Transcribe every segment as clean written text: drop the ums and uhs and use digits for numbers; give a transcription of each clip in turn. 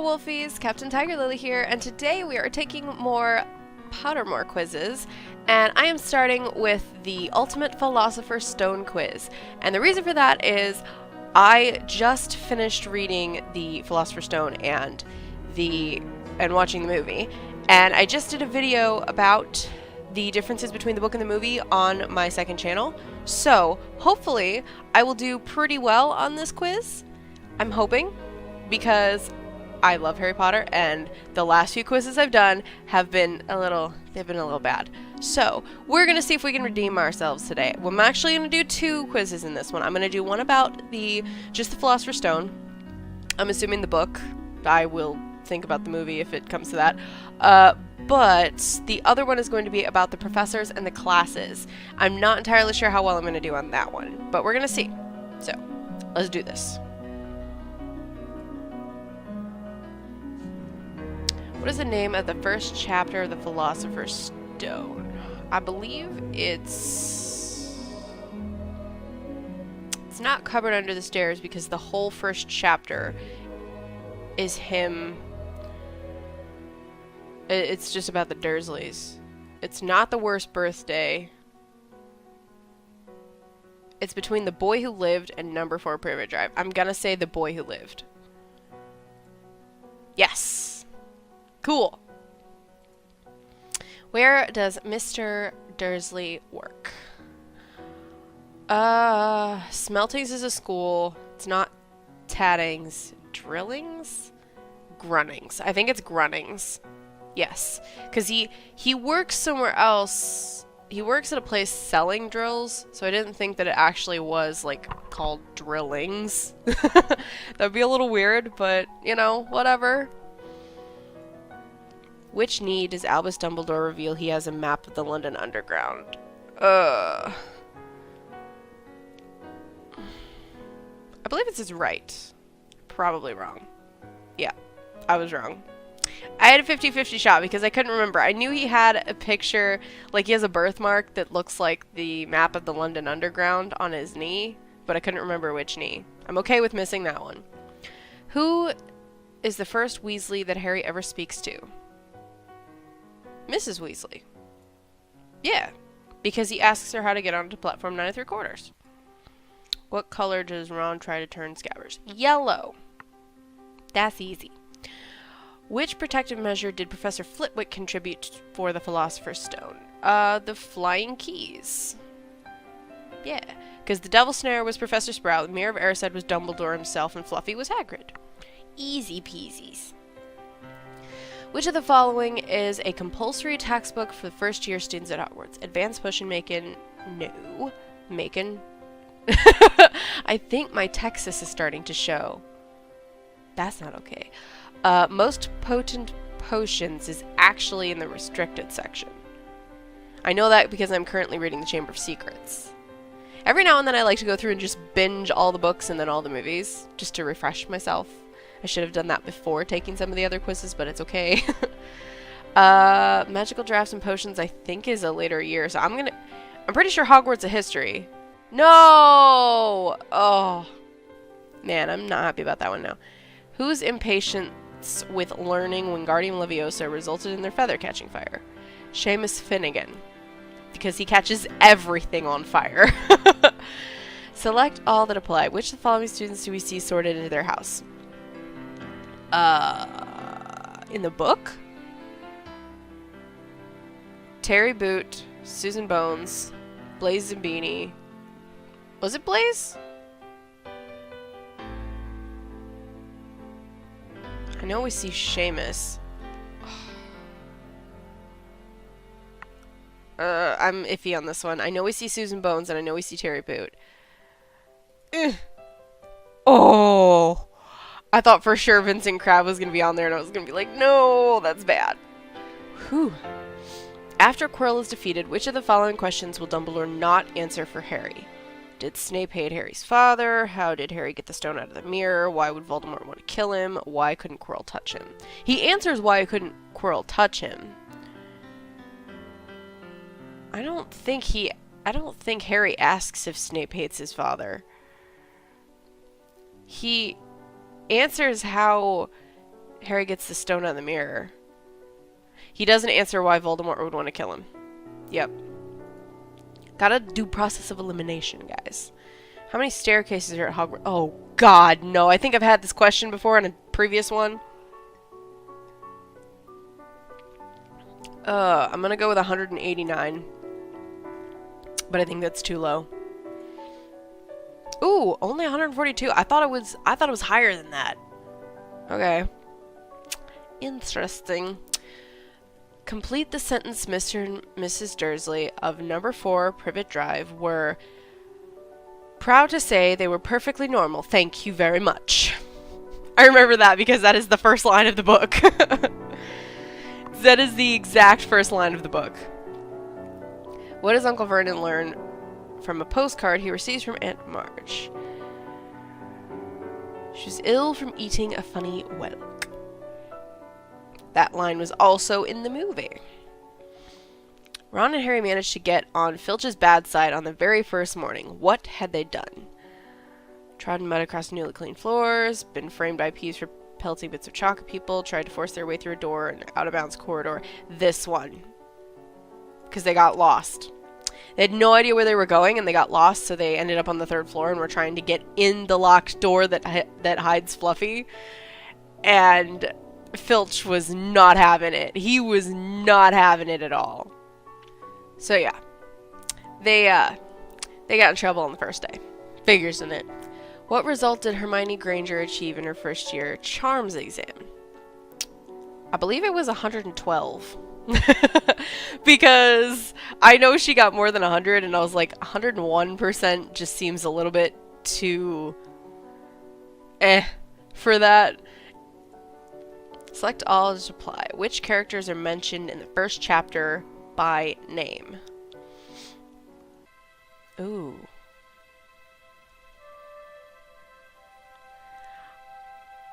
Little Wolfies, Captain TigerLily here, and today we are taking more Pottermore quizzes, and I am starting with the Ultimate Philosopher's Stone quiz. And the reason for that is I just finished reading the Philosopher's Stone and watching the movie, and I just did a video about the differences between the book and the movie on my second channel. So hopefully I will do pretty well on this quiz. I'm hoping, because I love Harry Potter, and the last few quizzes I've done have been a little bad. So we're gonna see if we can redeem ourselves today. Well, I'm actually gonna do two quizzes in this one. I'm gonna do one about just the Philosopher's Stone. I'm assuming the book. I will think about the movie if it comes to that. But the other one is going to be about the professors and the classes. I'm not entirely sure how well I'm gonna do on that one, but we're gonna see. So let's do this. What is the name of the first chapter of the Philosopher's Stone? I believe it's not Cupboard Under the Stairs, because the whole first chapter is him. It's just about the Dursleys. It's not The Worst Birthday. It's between The Boy Who Lived and Number 4 Privet Drive. I'm gonna say The Boy Who Lived. Yes! Cool. Where does Mr. Dursley work? Smeltings is a school. It's not Tattings. Drillings? Grunnings. I think it's Grunnings. Yes. Because he works somewhere else. He works at a place selling drills, so I didn't think that it actually was, like, called Drillings. That'd be a little weird, but, you know, whatever. Which knee does Albus Dumbledore reveal he has a map of the London Underground? I believe it's his right. Probably wrong. Yeah, I was wrong. I had a 50-50 shot because I couldn't remember. I knew he had a picture, like he has a birthmark that looks like the map of the London Underground on his knee, but I couldn't remember which knee. I'm okay with missing that one. Who is the first Weasley that Harry ever speaks to? Mrs. Weasley. Yeah, because he asks her how to get onto platform 9 3/4. What color does Ron try to turn Scabbers? Yellow. That's easy. Which protective measure did Professor Flitwick contribute for the Philosopher's Stone? The flying keys. Yeah, because the Devil's Snare was Professor Sprout, the Mirror of Erised was Dumbledore himself, and Fluffy was Hagrid. Easy peasies. Which of the following is a compulsory textbook for the first-year students at Hogwarts? Advanced Potion Making? No. Making? I think my Texas is starting to show. That's not okay. Most Potent Potions is actually in the restricted section. I know that because I'm currently reading the Chamber of Secrets. Every now and then I like to go through and just binge all the books and then all the movies, just to refresh myself. I should have done that before taking some of the other quizzes, but it's okay. Magical Drafts and Potions, I think, is a later year, so I'm pretty sure Hogwarts a history. No! Oh. Man, I'm not happy about that one now. Whose impatience with learning Wingardium Leviosa resulted in their feather catching fire? Seamus Finnegan. Because he catches everything on fire. Select all that apply. Which of the following students do we see sorted into their house? In the book? Terry Boot, Susan Bones, Blaze Zabini. Was it Blaze? I know we see Seamus. I'm iffy on this one. I know we see Susan Bones, and I know we see Terry Boot. Oh! I thought for sure Vincent Crabbe was going to be on there, and I was going to be like, no, that's bad. Whew. After Quirrell is defeated, which of the following questions will Dumbledore not answer for Harry? Did Snape hate Harry's father? How did Harry get the stone out of the mirror? Why would Voldemort want to kill him? Why couldn't Quirrell touch him? He answers why couldn't Quirrell touch him. I don't think Harry asks if Snape hates his father. He answers how Harry gets the stone out of the mirror. He doesn't answer why Voldemort would want to kill him. Yep. Gotta do process of elimination, guys. How many staircases are at Hogwarts? Oh, God, no. I think I've had this question before in a previous one. I'm gonna go with 189. But I think that's too low. Ooh, only 142. I thought it was higher than that. Okay. Interesting. Complete the sentence, Mr. and Mrs. Dursley of number 4 Privet Drive were proud to say they were perfectly normal. Thank you very much. I remember that because that is the first line of the book. That is the exact first line of the book. What does Uncle Vernon learn from a postcard he receives from Aunt March? She's ill from eating a funny whelk. That line was also in the movie. Ron and Harry managed to get on Filch's bad side on the very first morning. What had they done? Trodden mud across newly cleaned floors, been framed by Peeves for pelting bits of chalk at people, tried to force their way through a door and out-of-bounds corridor. This one. Because they got lost. They had no idea where they were going, and they got lost, so they ended up on the 3rd floor and were trying to get in the locked door that hides Fluffy. And Filch was not having it. He was not having it at all. So yeah. They got in trouble on the first day. Figures in it. What result did Hermione Granger achieve in her first year Charms exam? I believe it was 112. Because I know she got more than 100, and I was like, 101% just seems a little bit too for that. Select all to apply. Which characters are mentioned in the first chapter by name? Ooh.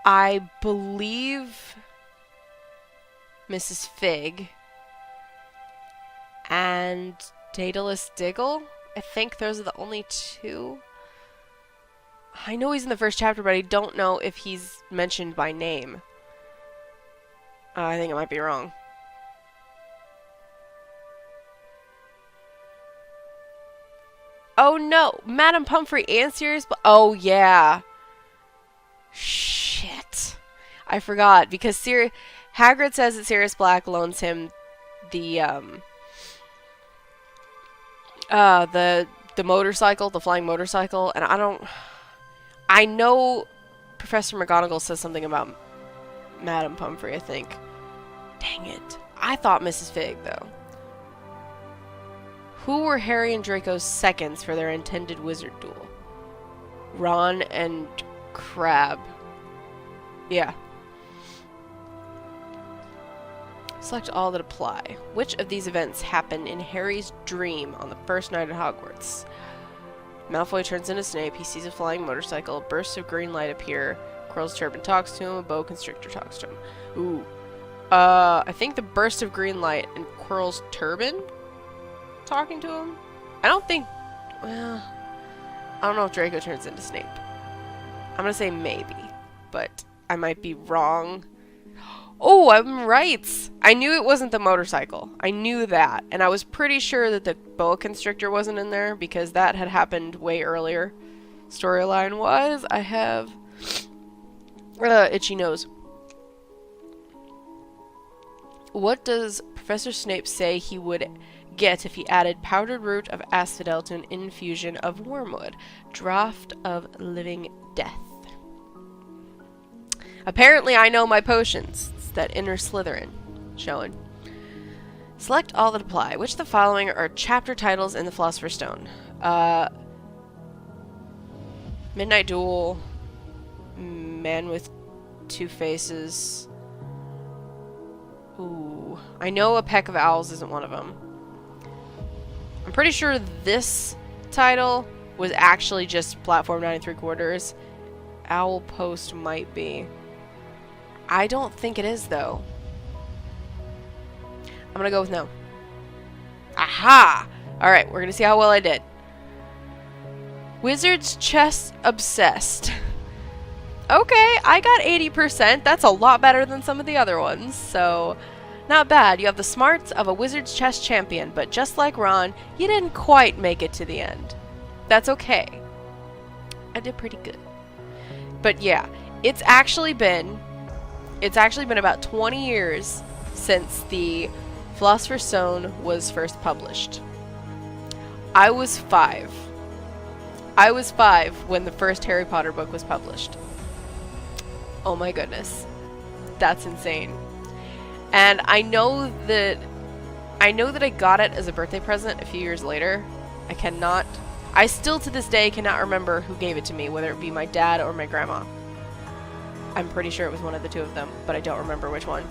I believe Mrs. Fig and Daedalus Diggle. I think those are the only two. I know he's in the first chapter, but I don't know if he's mentioned by name. I think I might be wrong. Oh no! Madame Pomfrey and Sirius Black. Oh yeah. Shit. I forgot, because Hagrid says that Sirius Black loans him the motorcycle, the flying motorcycle, and I know Professor McGonagall says something about Madame Pomfrey, I think. Dang it. I thought Mrs. Fig, though. Who were Harry and Draco's seconds for their intended wizard duel? Ron and Crabbe. Yeah. Select all that apply. Which of these events happened in Harry's dream on the first night at Hogwarts? Malfoy turns into Snape. He sees a flying motorcycle. Bursts of green light appear. Quirrell's turban talks to him. A boa constrictor talks to him. Ooh. I think the burst of green light and Quirrell's turban talking to him? I don't think... Well... I don't know if Draco turns into Snape. I'm gonna say maybe. But I might be wrong. Oh, I'm right! I knew it wasn't the motorcycle. I knew that. And I was pretty sure that the boa constrictor wasn't in there, because that had happened way earlier. Storyline-wise, I have... itchy nose. What does Professor Snape say he would get if he added powdered root of asphodel to an infusion of wormwood? Draught of living death. Apparently I know my potions. It's that inner Slytherin showing. Select all that apply. Which of the following are chapter titles in the Philosopher's Stone? Midnight Duel, Man with Two Faces. Ooh. I know A Peck of Owls isn't one of them. I'm pretty sure this title was actually just Platform 9 3/4. Owl Post might be. I don't think it is, though. I'm gonna go with no. Aha! Alright, we're gonna see how well I did. Wizard's Chess Obsessed. Okay, I got 80%. That's a lot better than some of the other ones, so not bad. You have the smarts of a wizard's chess champion, but just like Ron, you didn't quite make it to the end. That's okay. I did pretty good. But yeah, it's actually been about 20 years since the Philosopher's Stone was first published. I was 5. I was 5 when the first Harry Potter book was published. Oh my goodness. That's insane. And I know that I got it as a birthday present a few years later. I still to this day cannot remember who gave it to me, whether it be my dad or my grandma. I'm pretty sure it was one of the two of them, but I don't remember which one.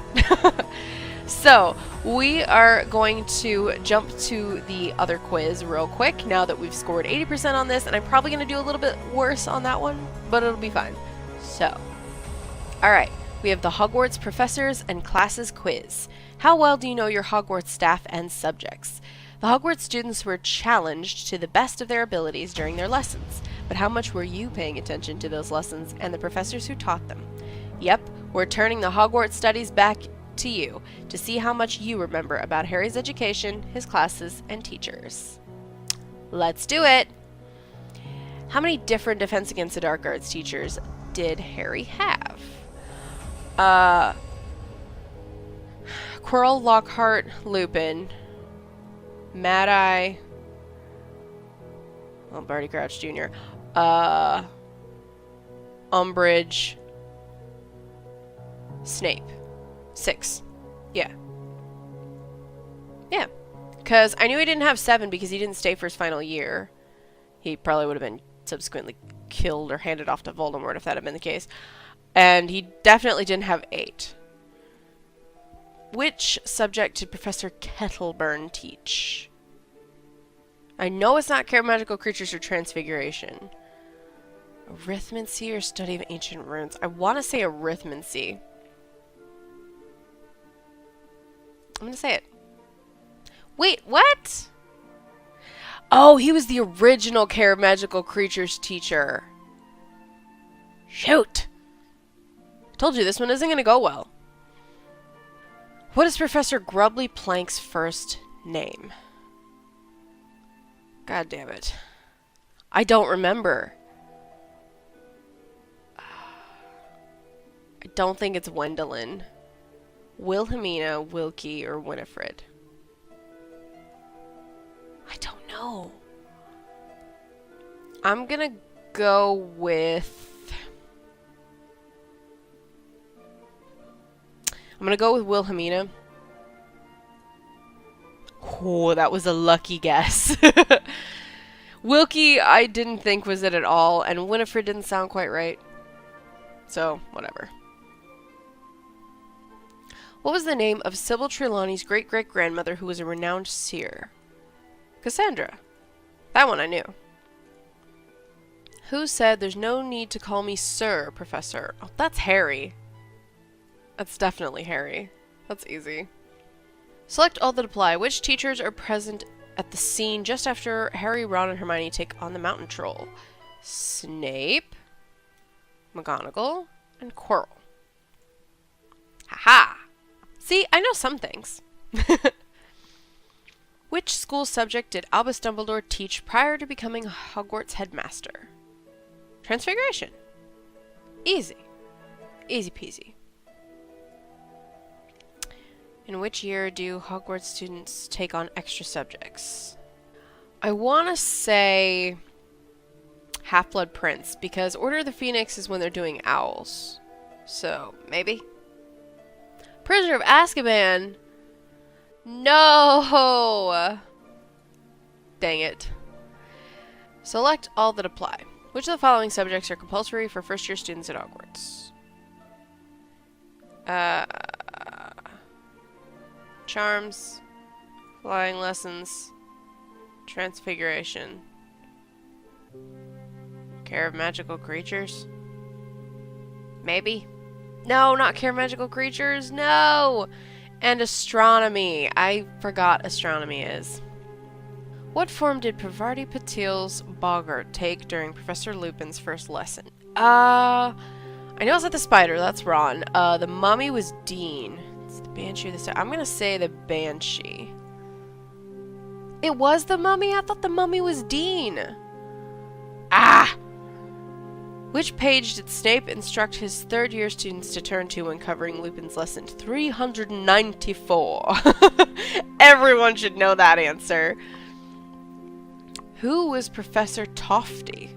So, we are going to jump to the other quiz real quick now that we've scored 80% on this, and I'm probably going to do a little bit worse on that one, but it'll be fine. So, alright, we have the Hogwarts Professors and Classes quiz. How well do you know your Hogwarts staff and subjects? The Hogwarts students were challenged to the best of their abilities during their lessons, but how much were you paying attention to those lessons and the professors who taught them? Yep, we're turning the Hogwarts studies back to you to see how much you remember about Harry's education, his classes, and teachers. Let's do it! How many different Defense Against the Dark Arts teachers did Harry have? Quirrell, Lockhart, Lupin, Mad-Eye, Barty Crouch Jr., Umbridge, Snape. 6. Yeah. Yeah. Because I knew he didn't have 7 because he didn't stay for his final year. He probably would have been subsequently killed or handed off to Voldemort if that had been the case. And he definitely didn't have 8. Which subject did Professor Kettleburn teach? I know it's not Care of Magical Creatures or Transfiguration. Arithmancy or Study of Ancient Runes? I want to say Arithmancy. I'm going to say it. Wait, what? Oh, he was the original Care of Magical Creatures teacher. Shoot! I told you this one isn't going to go well. What is Professor Grubbly Plank's first name? God damn it. I don't remember. I don't think it's Wendelin. Wilhelmina, Wilkie, or Winifred? I don't know. I'm gonna go with... Wilhelmina. Oh, that was a lucky guess. Wilkie, I didn't think was it at all, and Winifred didn't sound quite right. So, whatever. What was the name of Sybil Trelawney's great-great-grandmother who was a renowned seer? Cassandra. That one I knew. Who said there's no need to call me Sir, Professor? Oh, that's Harry. That's definitely Harry. That's easy. Select all that apply. Which teachers are present at the scene just after Harry, Ron, and Hermione take on the Mountain Troll? Snape, McGonagall, and Quirrell. Haha! See, I know some things. Which school subject did Albus Dumbledore teach prior to becoming Hogwarts headmaster? Transfiguration. Easy. Easy peasy. In which year do Hogwarts students take on extra subjects? I want to say Half-Blood Prince, because Order of the Phoenix is when they're doing owls. So, maybe? Prisoner of Azkaban! No! Dang it. Select all that apply. Which of the following subjects are compulsory for first-year students at Hogwarts? Charms, flying lessons, transfiguration, care of magical creatures? Maybe? No, not care of magical creatures, no! And astronomy. I forgot astronomy is. What form did Parvati Patil's boggart take during Professor Lupin's first lesson? I'm I know it's not the spider. That's Ron. The mummy was Dean. It's the banshee this time. I'm gonna say the banshee. It was the mummy? I thought the mummy was Dean. Ah! Which page did Snape instruct his third-year students to turn to when covering Lupin's lesson? 394. Everyone should know that answer. Who was Professor Tofty?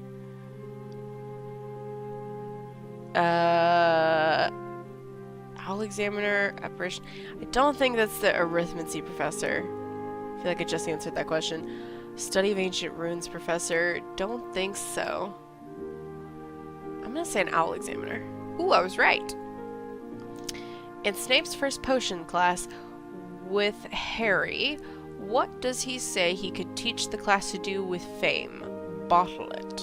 Owl Examiner, Apparition. I don't think that's the Arithmancy Professor. I feel like I just answered that question. Study of Ancient Runes Professor. Don't think so. I'm gonna say an Owl Examiner. Ooh, I was right. In Snape's first potion class with Harry, what does he say he could teach the class to do with fame? Bottle it.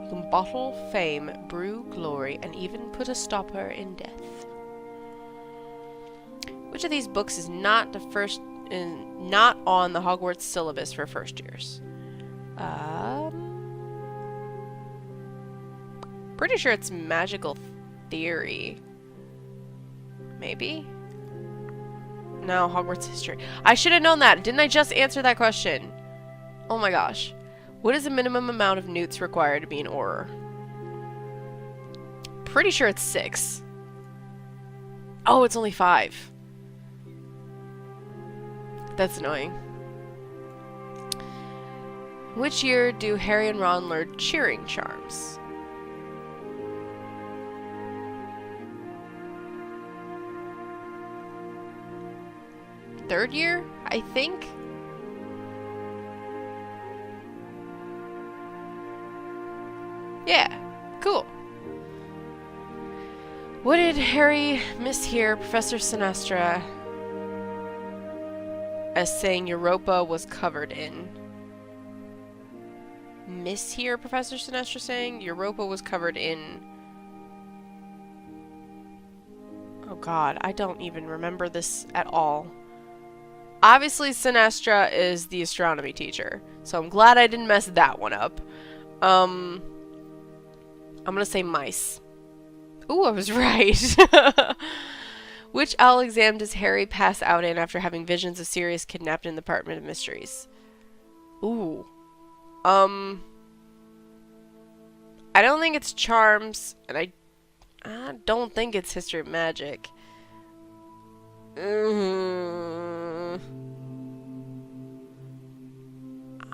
You can bottle fame, brew glory, and even put a stopper in death. Which of these books is not on the Hogwarts syllabus for first years? Pretty sure it's Magical Theory. Maybe? No, Hogwarts History. I should have known that. Didn't I just answer that question? Oh my gosh. What is the minimum amount of newts required to be an Auror? Pretty sure it's 6. Oh, it's only 5. That's annoying. Which year do Harry and Ron learn cheering charms? Third year, I think? Yeah, cool. What did Harry mishear Professor Sinestra as saying Europa was covered in? Mishear Professor Sinestra saying Europa was covered in... Oh god, I don't even remember this at all. Obviously, Sinestra is the astronomy teacher, so I'm glad I didn't mess that one up. I'm gonna say mice. Ooh, I was right. Which owl exam does Harry pass out in after having visions of Sirius kidnapped in the Department of Mysteries? Ooh. I don't think it's Charms, and I don't think it's History of Magic.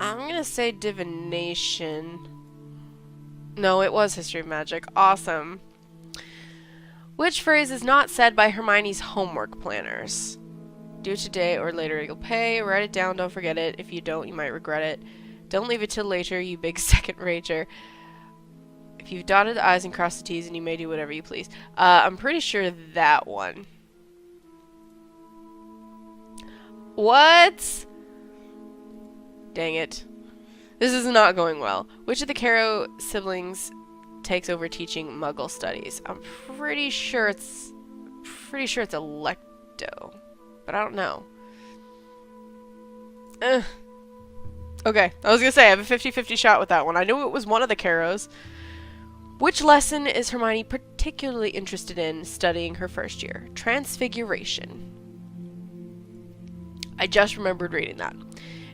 I'm gonna say Divination. No, it was History of Magic. Awesome. Which phrase is not said by Hermione's homework planners? Do it today or later you'll pay. Write it down, don't forget it. If you don't, you might regret it. Don't leave it till later, you big second rager. If you've dotted the I's and crossed the T's, and you may do whatever you please. I'm pretty sure that one. What? Dang it. This is not going well. Which of the Caro siblings takes over teaching Muggle studies? I'm pretty sure it's Electo, but I don't know. Okay, I was gonna say I have a 50-50 shot with that one. I knew it was one of the Caros. Which lesson is Hermione particularly interested in studying her first year? Transfiguration. I just remembered reading that.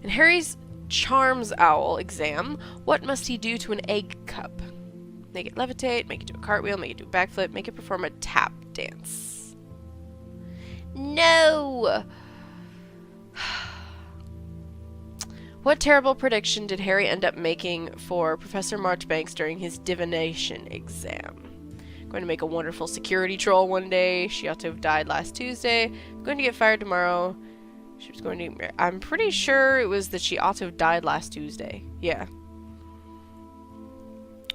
In Harry's Charms Owl exam, what must he do to an egg cup? Make it levitate, make it do a cartwheel, make it do a backflip, make it perform a tap dance. No! What terrible prediction did Harry end up making for Professor Marchbanks during his divination exam? Going to make a wonderful security troll one day. She ought to have died last Tuesday. Going to get fired tomorrow. She was going to... I'm pretty sure it was that she ought to have died last Tuesday. Yeah.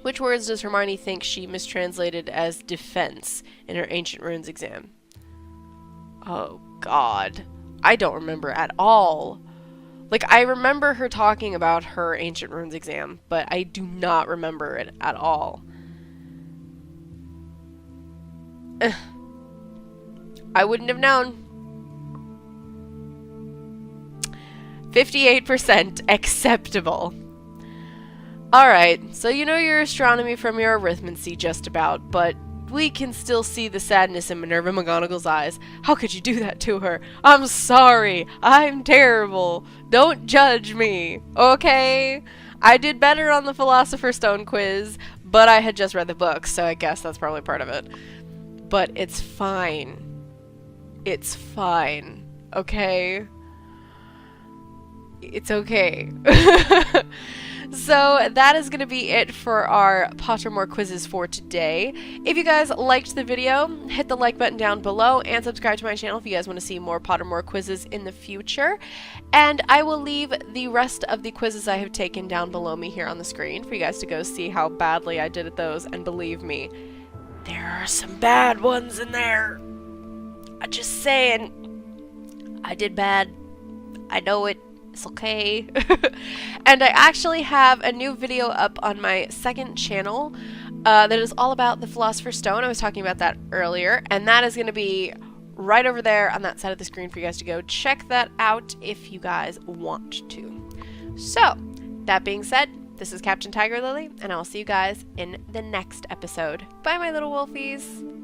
Which words does Hermione think she mistranslated as defense in her Ancient Runes exam? Oh, God. I don't remember at all. Like, I remember her talking about her Ancient Runes exam, but I do not remember it at all. I wouldn't have known. 58% acceptable. Alright, so you know your astronomy from your arithmancy just about, but we can still see the sadness in Minerva McGonagall's eyes. How could you do that to her? I'm sorry. I'm terrible. Don't judge me, okay? I did better on the Philosopher's Stone quiz, but I had just read the book, so I guess that's probably part of it. But it's fine. It's fine, okay? It's okay. So that is going to be it for our Pottermore quizzes for today. If you guys liked the video, hit the like button down below and subscribe to my channel if you guys want to see more Pottermore quizzes in the future. And I will leave the rest of the quizzes I have taken down below me here on the screen for you guys to go see how badly I did at those. And believe me, there are some bad ones in there. I'm just saying, I did bad. I know it. It's okay. And I actually have a new video up on my second channel that is all about the Philosopher's Stone. I was talking about that earlier, and that is going to be right over there on that side of the screen for you guys to go check that out if you guys want to. So, that being said, this is Captain TigerLily, and I'll see you guys in the next episode. Bye, my little wolfies!